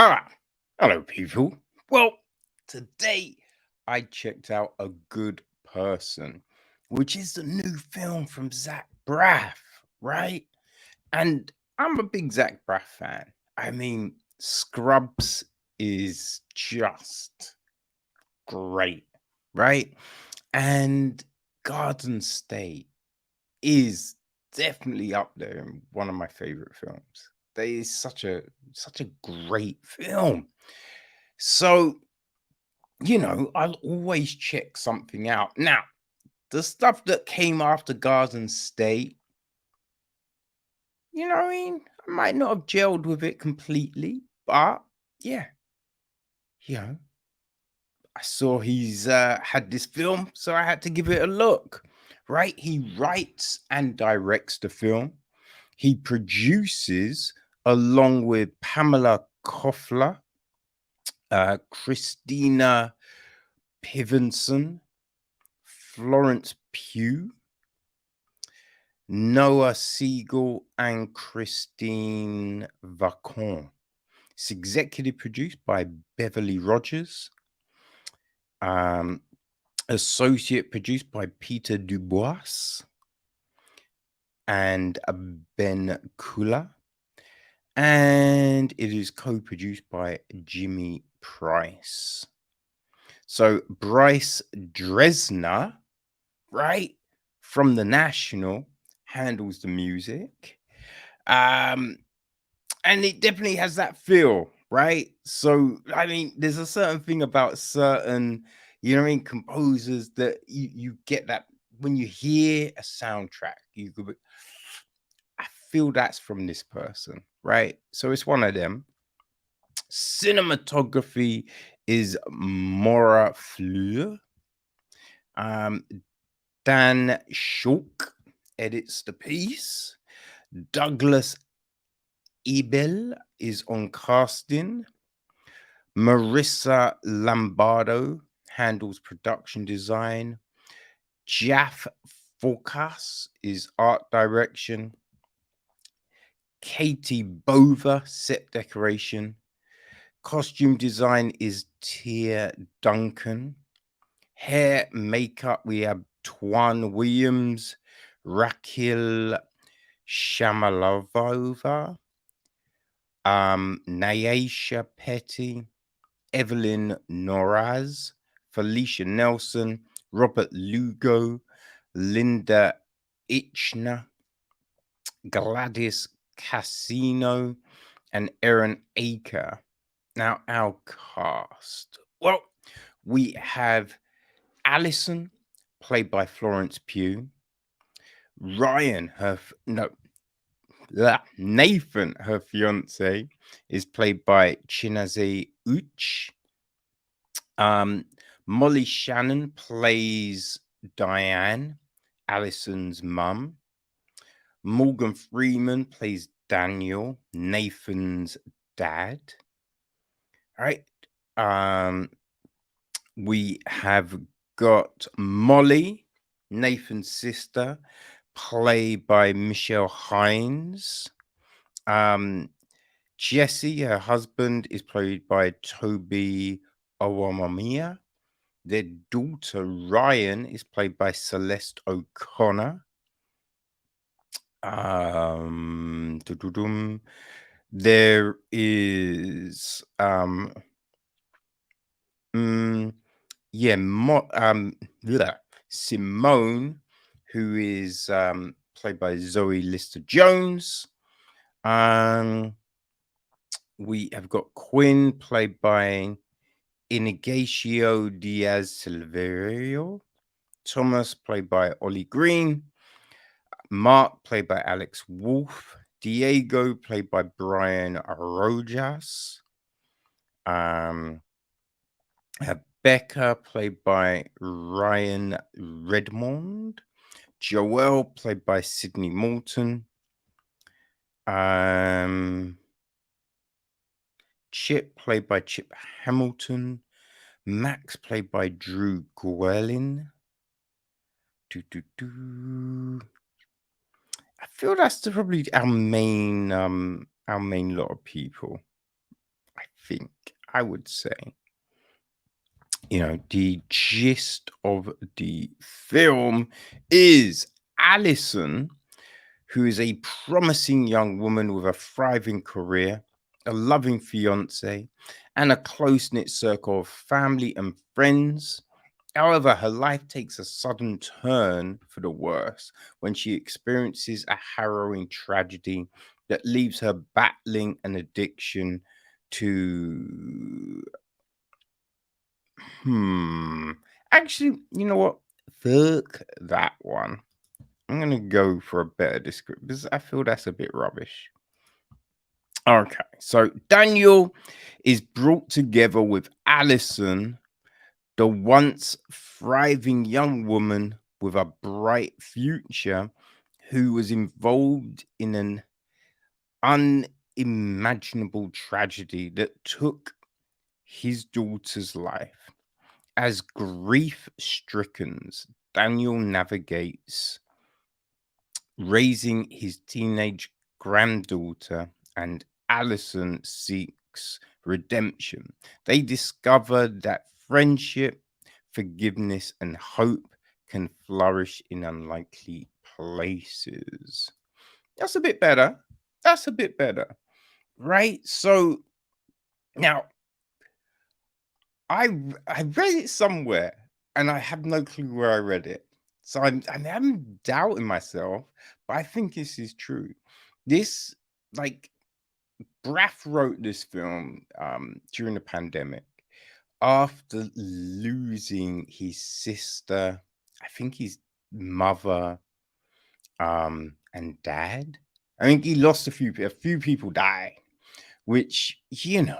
Ah, hello, people. Well, today I checked out A Good Person, which is the new film from Zach Braff, right? And I'm a big Zach Braff fan. I mean, Scrubs is just great, right? And Garden State is definitely up there in one of my favorite films. That is such a great film. So, I'll always check something out. Now, the stuff that came after Garden State, you know what I mean? I might not have gelled with it completely, but yeah, you know, I saw he's had this film, so I had to give it a look. Right? He writes and directs the film. He produces along with Pamela Koffler, Christina Pivenson, Florence Pugh, Noah Siegel, and Christine Vacon. It's executive produced by Beverly Rogers. Um, Associate produced by Peter Dubois and Ben Kula. And it is co-produced by Jimmy Price. So Bryce Dresner, right, from The National, handles the music. And it definitely has that feel, right? So, I mean, there's a certain thing about certain, composers that you get that when you hear a soundtrack, you could be, I feel that's from this person, right? So it's one of them. Cinematography is Maura Fleur. Um, Dan Schulk edits the piece. Douglas Ebel is on casting. Marissa Lombardo handles production design. Jaff Focas is art direction. Katie Bova, set decoration. Costume design is Tia Duncan. Hair makeup, we have Twan Williams, Raquel Shamalovova, Nyasha Petty, Evelyn Noraz, Felicia Nelson, Robert Lugo, Linda Itchner, Gladys Casino, and Erin Aker. Now, our cast. Well, we have Allison, played by Florence Pugh. Ryan, Nathan, her fiance, is played by Chinaze Uch. Molly Shannon plays Diane, Allison's mum. Morgan Freeman plays Daniel, Nathan's dad. All right. We have got Molly, Nathan's sister, played by Michelle Hines. Jesse, her husband, is played by Toby Owamamia. Their daughter, Ryan, is played by Celeste O'Connor. There is Simone, who is played by Zoe Lister-Jones. We have got Quinn, played by Inigatio Diaz-Silverio. Thomas, played by Ollie Green. Mark, played by Alex Wolff. Diego, played by Brian Rojas. Becca, played by Ryan Redmond. Joelle, played by Sydney Moulton. Chip, played by Chip Hamilton. Max, played by Drew Gwelin. I feel that's probably our main lot of people. I think I would say, the gist of the film is Allison, who is a promising young woman with a thriving career, a loving fiance, and a close knit circle of family and friends. However, her life takes a sudden turn for the worse when she experiences a harrowing tragedy that leaves her battling an addiction to. Actually, you know what? Fuck that one. I'm going to go for a better description because I feel that's a bit rubbish. Okay, so Daniel is brought together with Allison, the once thriving young woman with a bright future who was involved in an unimaginable tragedy that took his daughter's life. As grief-stricken, Daniel navigates raising his teenage granddaughter, and Allison seeks redemption. They discover that friendship, forgiveness, and hope can flourish in unlikely places. That's a bit better. That's a bit better, right? So now I read it somewhere, and I have no clue where I read it. So I'm doubting myself, but I think this is true. This, like, Braff wrote this film during the pandemic after losing his sister, I think his mother, and dad. I think he lost a few people died, which, it's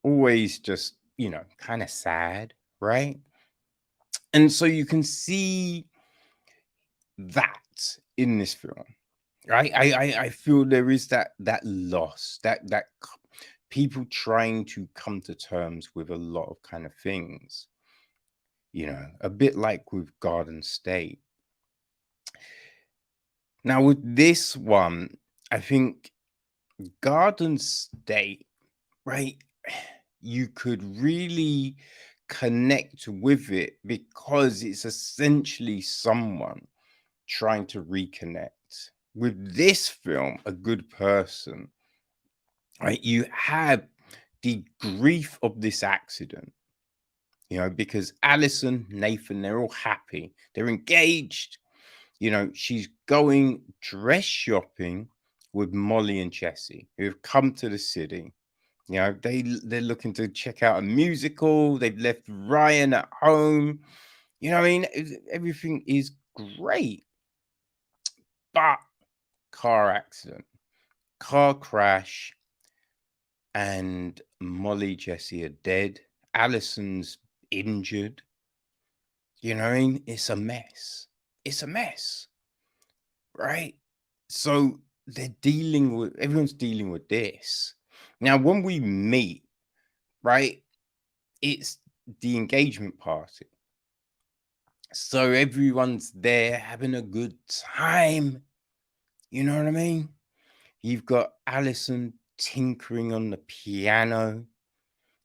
always just, kind of sad, right? And so you can see that in this film, right? I feel there is that loss, people trying to come to terms with a lot of kind of things, a bit like with Garden State. Now with this one, I think Garden State, right? You could really connect with it because it's essentially someone trying to reconnect. With this film, A Good Person, right? You have the grief of this accident, because Allison, Nathan, they're all happy. They're engaged. She's going dress shopping with Molly and Jesse, who have come to the city. They're looking to check out a musical. They've left Ryan at home. I mean, everything is great. But car accident, car crash, and Molly, Jesse are dead. Allison's injured. You know what I mean? It's a mess. It's a mess, right? So everyone's dealing with this. Now, when we meet, right, it's the engagement party. So everyone's there having a good time. You know what I mean? You've got Allison tinkering on the piano.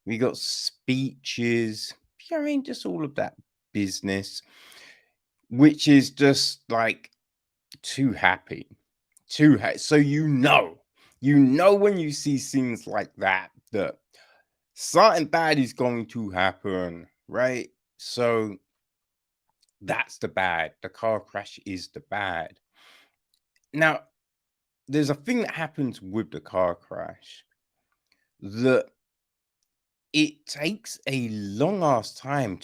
We got speeches. You know what I mean? Just all of that business, which is just like too happy. So when you see scenes like that something bad is going to happen, right? So that's the bad. The car crash is the bad. Now, there's a thing that happens with the car crash that it takes a long ass time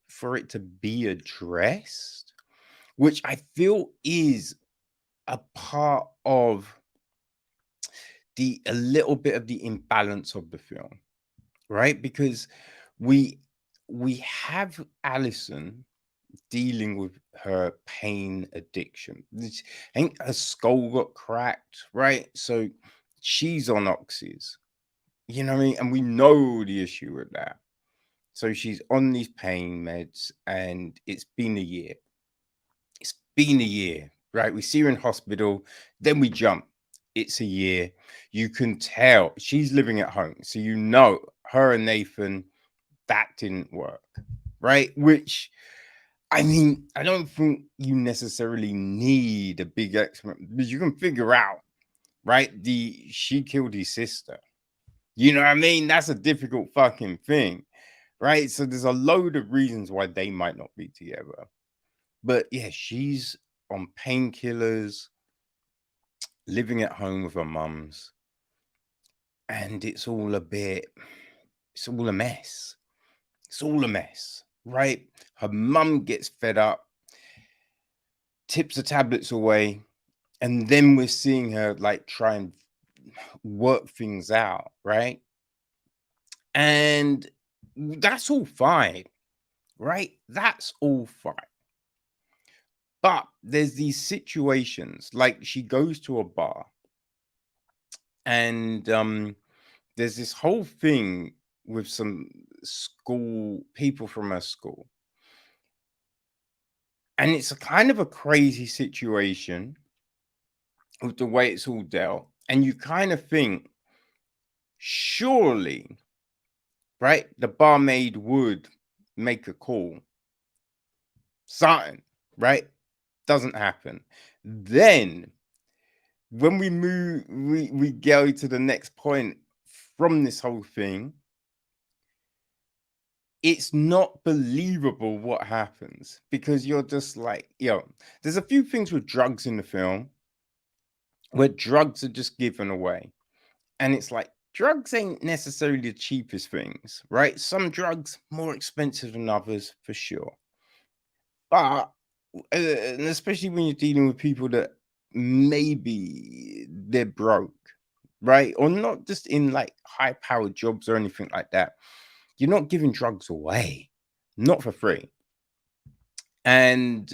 for it to be addressed, which I feel is a part of a little bit of the imbalance of the film, right? Because we have Allison dealing with her pain addiction. I think her skull got cracked, right? So she's on oxys, you know what I mean? And we know the issue with that. So she's on these pain meds, and it's been a year. It's been a year, right? We see her in hospital, then we jump. It's a year. You can tell she's living at home. So you know her and Nathan, that didn't work. Right? Which I mean, I don't think you necessarily need a big explanation because you can figure out, right? She killed his sister. You know what I mean? That's a difficult fucking thing, right? So there's a load of reasons why they might not be together. But yeah, she's on painkillers, living at home with her mums, and it's all a mess. It's all a mess, right? Her mum gets fed up, tips the tablets away, and then we're seeing her like try and work things out, right? And that's all fine, right? That's all fine. But there's these situations like she goes to a bar and there's this whole thing with some school people from her school. And it's a kind of a crazy situation with the way it's all dealt. And you kind of think, surely, right, the barmaid would make a call. Something, right? Doesn't happen. Then when we move, we go to the next point from this whole thing. It's not believable what happens because you're just like, yo, there's a few things with drugs in the film where drugs are just given away. And it's like, drugs ain't necessarily the cheapest things, right? Some drugs more expensive than others for sure. But, and especially when you're dealing with people that maybe they're broke, right? Or not just in like high powered jobs or anything like that. You're not giving drugs away, not for free. And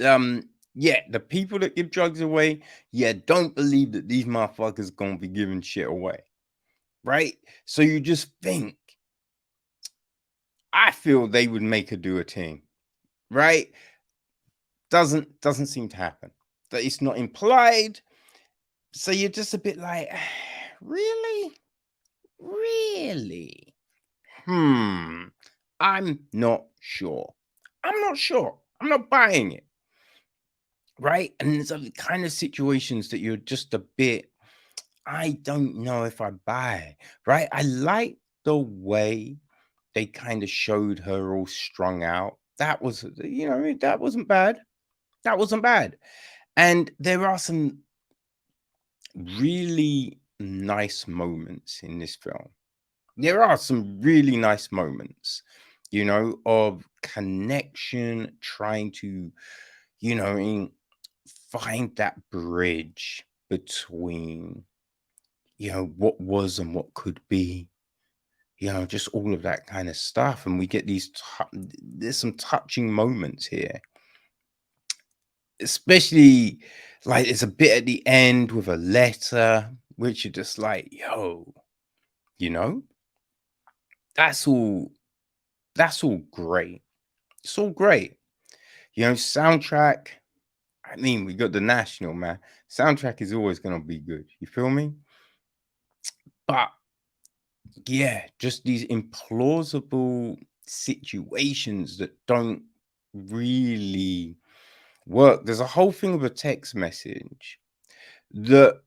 yeah, the people that give drugs away, yeah, don't believe that these motherfuckers gonna be giving shit away, right? So you just think, I feel they would make her do a team, right? Doesn't seem to happen. That it's not implied. So you're just a bit like, really? Really? I'm not sure. I'm not sure. I'm not buying it. Right? And there's other kind of situations that you're just a bit, I don't know if I buy. Right? I like the way they kind of showed her all strung out. That was, that wasn't bad. That wasn't bad. And there are some really nice moments in this film. There are some really nice moments, of connection, trying to, find that bridge between, what was and what could be, just all of that kind of stuff. And we get there's some touching moments here, especially like it's a bit at the end with a letter, which you're just like, yo, you know, that's all, that's all great. It's all great. Soundtrack. I mean, we got the national, man. Soundtrack is always gonna be good. You feel me? But yeah, just these implausible situations that don't really work. There's a whole thing of a text message that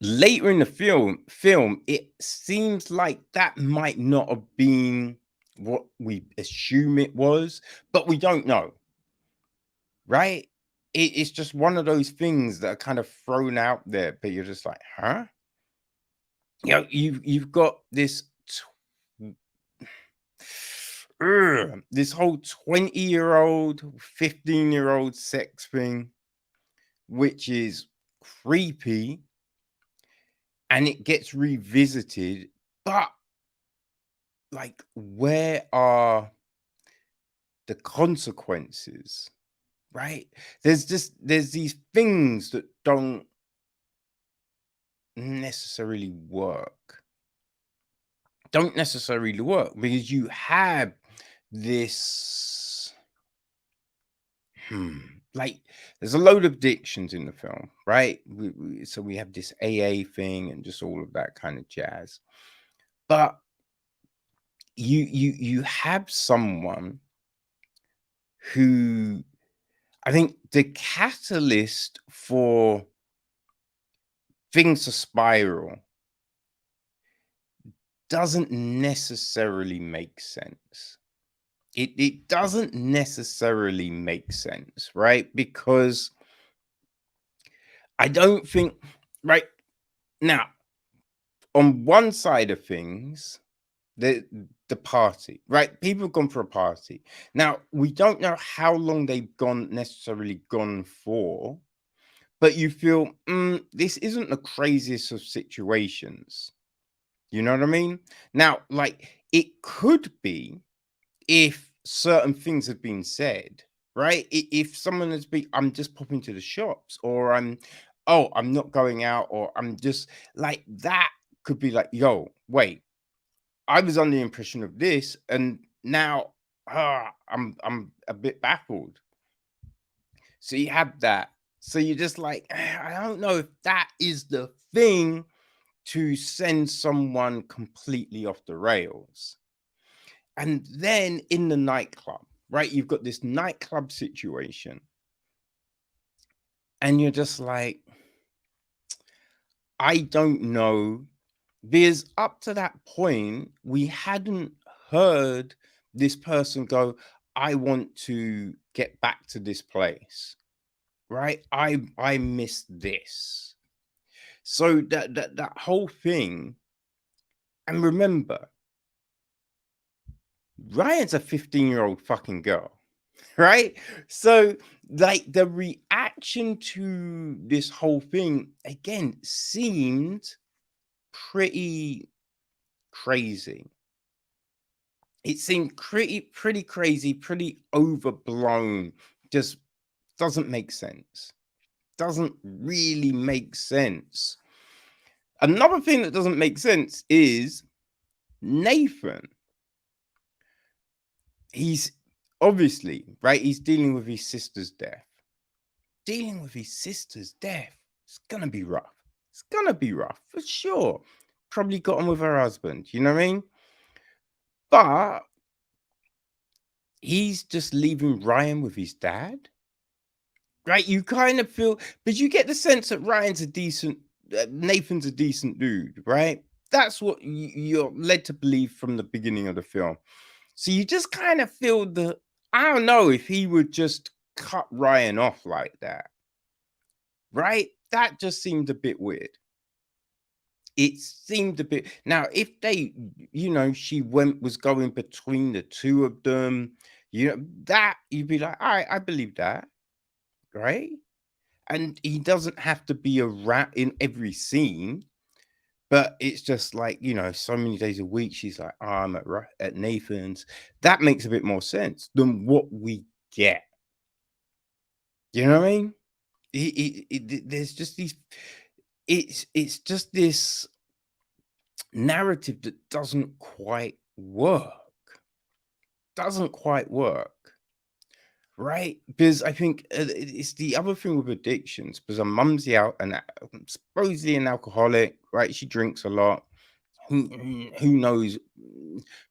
later in the film it seems like that might not have been what we assume it was, but we don't know, right? It's just one of those things that are kind of thrown out there, but you're just like, huh? You've got this this whole 20-year-old 15-year-old sex thing, which is creepy, and it gets revisited, but like, where are the consequences, right? There's these things that don't necessarily work. Don't necessarily work because you have this Like, there's a load of addictions in the film, right? So we have this AA thing and just all of that kind of jazz. But you have someone who, I think the catalyst for things to spiral doesn't necessarily make sense. It doesn't necessarily make sense, right? Because I don't think, right now, on one side of things, the the party, right? People have gone for a party. Now, we don't know how long they've necessarily gone for, but you feel, this isn't the craziest of situations. You know what I mean? Now, like, it could be if certain things have been said, right? If someone has been, I'm just popping to the shops, or I'm not going out, or I'm just like, that could be like, yo, wait, I was under the impression of this, and now I'm a bit baffled. So you have that. So you're just like, I don't know if that is the thing to send someone completely off the rails. And then in the nightclub, right? You've got this nightclub situation. And you're just like, I don't know. Because up to that point, we hadn't heard this person go, I want to get back to this place. Right? I missed this. So that whole thing, and remember, Ryan's a 15-year-old fucking girl. Right? So, like, the reaction to this whole thing again seemed pretty crazy. It seemed pretty crazy, pretty overblown. Just doesn't make sense. Doesn't really make sense. Another thing that doesn't make sense is Nathan. He's obviously, right, he's dealing with his sister's death. Dealing with his sister's death, it's gonna be rough. It's gonna be rough for sure. Probably got on with her husband, you know what I mean? But he's just leaving Ryan with his dad, right? You kind of feel, but you get the sense that Nathan's a decent dude, right? That's what you're led to believe from the beginning of the film. So you just kind of feel I don't know if he would just cut Ryan off like that, right? That just seemed a bit weird. It seemed a bit. Now, if they, she was going between the two of them, that you'd be like, all right, I believe that, right? And he doesn't have to be a rat in every scene, but it's just like, so many days a week, she's like, oh, I'm at Nathan's. That makes a bit more sense than what we get. You know what I mean? There's just these. It's just this narrative that doesn't quite work. Doesn't quite work. Right? Because I think it's the other thing with addictions, because her mum's out and supposedly an alcoholic, right? She drinks a lot. Who knows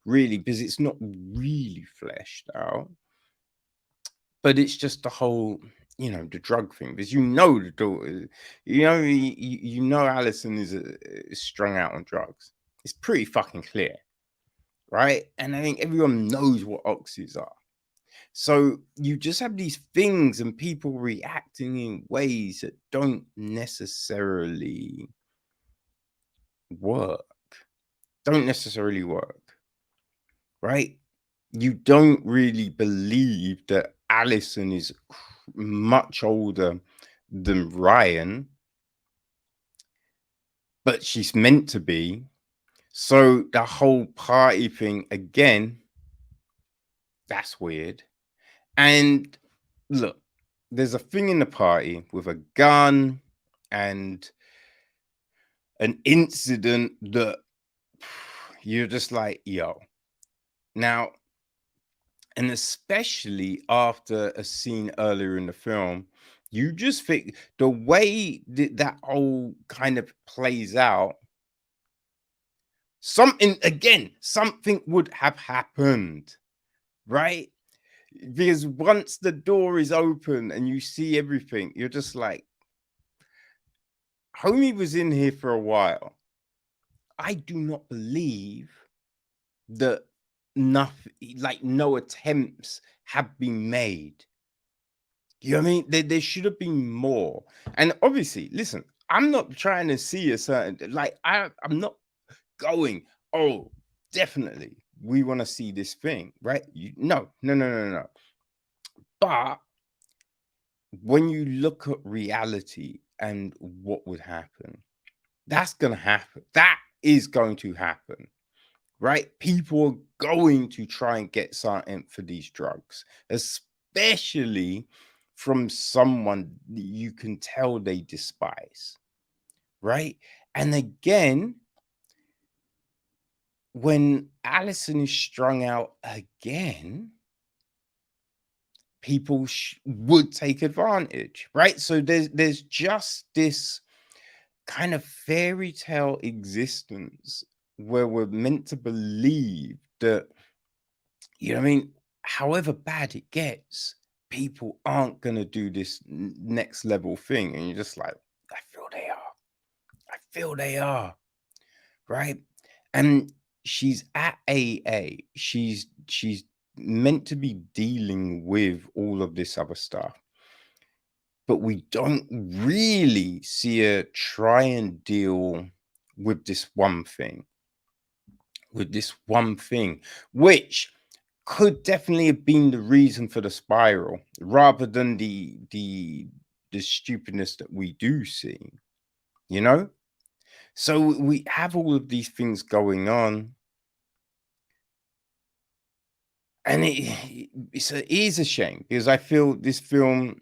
really, because it's not really fleshed out. But it's just the whole, the drug thing, because the daughter, Allison is strung out on drugs. It's pretty fucking clear, right? And I think everyone knows what oxys are. So you just have these things and people reacting in ways that don't necessarily work. Don't necessarily work, right? You don't really believe that Allison is much older than Ryan, but she's meant to be. So the whole party thing, again, that's weird. And look, there's a thing in the party with a gun and an incident that you're just like, yo. Now, And especially after a scene earlier in the film, you just think the way that whole kind of plays out, something would have happened, right? Because once the door is open and you see everything, you're just like, homie was in here for a while. I do not believe that no attempts have been made. You know what I mean? There should have been more. And obviously, listen, I'm not trying to see a certain, I'm not going, oh, definitely, we want to see this thing, right? No. But when you look at reality and what would happen, that's going to happen. That is going to happen, right? People are going to try and get something for these drugs, especially from someone that you can tell they despise, right? And again, when Allison is strung out again, people would take advantage, right? So there's just this kind of fairy tale existence where we're meant to believe that, you know what I mean, however bad it gets, people aren't going to do this next level thing. And you're just like, I feel they are. I feel they are. Right. And she's at AA. She's meant to be dealing with all of this other stuff. But we don't really see her try and deal with this one thing. Which could definitely have been the reason for the spiral, rather than the stupidness that we do see, you know. So we have all of these things going on, and it is a shame, because I feel this film,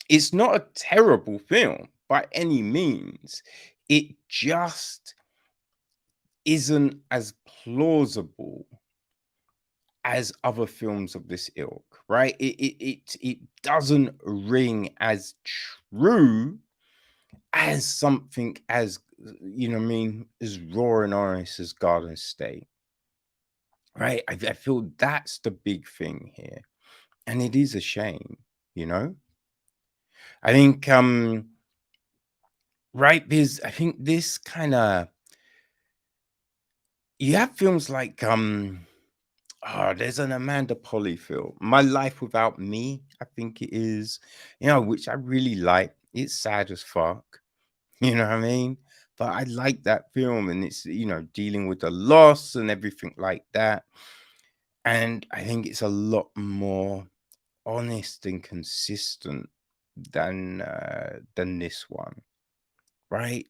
it's not a terrible film by any means. It just isn't as plausible as other films of this ilk, right? It doesn't ring as true as something as, you know what I mean, as raw and honest as Garden State, right? I feel that's the big thing here, and it is a shame, you know. I think right, because I think this kind of, you have films like there's an Amanda Polly film, My Life Without Me, I think it is, you know, which I really like. It's sad as fuck, you know what I mean? But I like that film, and it's, you know, dealing with the loss and everything like that. And I think it's a lot more honest and consistent than this one, right?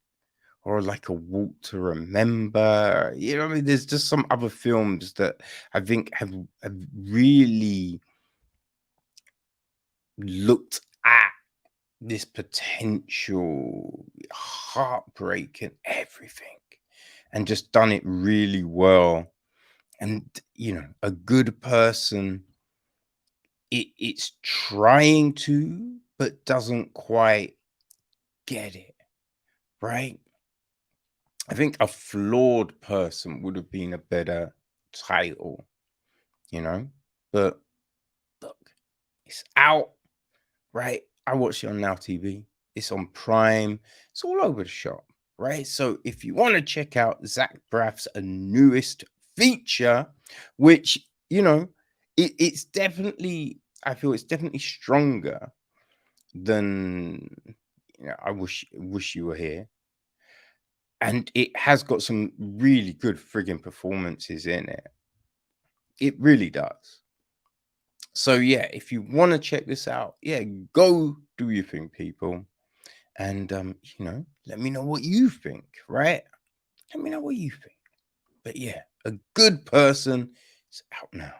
Or like A Walk to Remember. You know what I mean? There's just some other films that I think have really looked at this potential heartbreak and everything, and just done it really well. And, you know, A Good Person, it's trying to, but doesn't quite get it, right? I think A Flawed Person would have been a better title, you know? But look, it's out, right? I watched it on Now TV. It's on Prime. It's all over the shop, right? So if you want to check out Zach Braff's newest feature, which, you know, it's definitely, I feel it's definitely stronger than, you know, I wish you were here. And it has got some really good frigging performances in it. It really does. So yeah, if you want to check this out, yeah, go do your thing, people. And you know, let me know what you think, right? Let me know what you think. But yeah, A Good Person is out now.